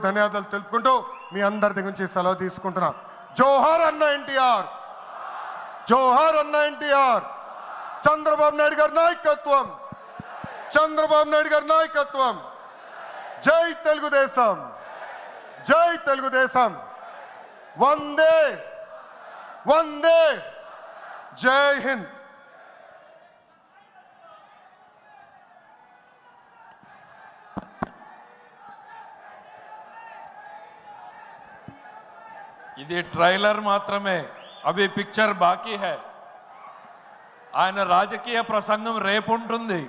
ధన్యవాదాలు తెలుపుకుంటూ మీ అందరి దగ్గర నుంచి సెలవు తీసుకుంటున్నా. జోహార్ అన్న ఎన్టీఆర్, జోహార్ అన్న ఎన్టీఆర్. చంద్రబాబు నాయుడు గారి నాయకత్వం, చంద్రబాబు నాయుడు గారి నాయకత్వం. జై తెలుగుదేశం, జై తెలుగుదేశం. వందే వందే, జై హింద్. ఇది ట్రైలర్ మాత్రమే, అవి పిక్చర్ బాకీ హై. ఆయన రాజకీయ ప్రసంగం రేపుంటుంది.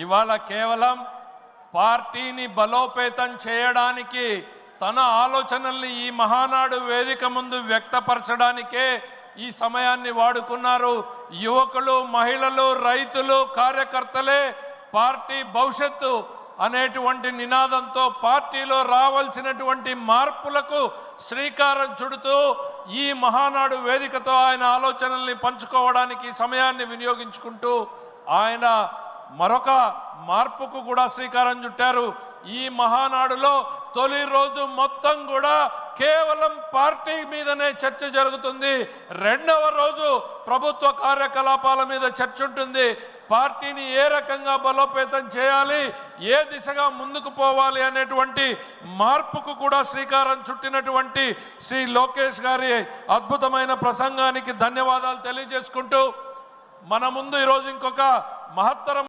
ఇవాళ కేవలం పార్టీని బలోపేతం చేయడానికి, తన ఆలోచనల్ని ఈ మహానాడు వేదిక ముందు వ్యక్తపరచడానికే ఈ సమయాన్ని వాడుకున్నారు. యువకులు, మహిళలు, రైతులు, కార్యకర్తలే పార్టీ భవిష్యత్తు అనేటువంటి నినాదంతో పార్టీలో రావాల్సినటువంటి మార్పులకు శ్రీకారం చుడుతూ ఈ మహానాడు వేదికతో ఆయన ఆలోచనల్ని పంచుకోవడానికి సమయాన్ని వినియోగించుకుంటూ ఆయన మరొక మార్పుకు కూడా శ్రీకారం చుట్టారు. ఈ మహానాడులో తొలి రోజు మొత్తం కూడా కేవలం పార్టీ మీదనే చర్చ జరుగుతుంది. రెండవ రోజు ప్రభుత్వ కార్యకలాపాల మీద చర్చ ఉంటుంది. పార్టీని ఏ రకంగా బలోపేతం చేయాలి, ఏ దిశగా ముందుకు పోవాలి అనేటువంటి మార్పుకు కూడా శ్రీకారం చుట్టినటువంటి శ్రీ లోకేష్ గారి అద్భుతమైన ప్రసంగానికి ధన్యవాదాలు తెలియజేసుకుంటూ మన ముందు ఈరోజు ఇంకొక మహత్తరం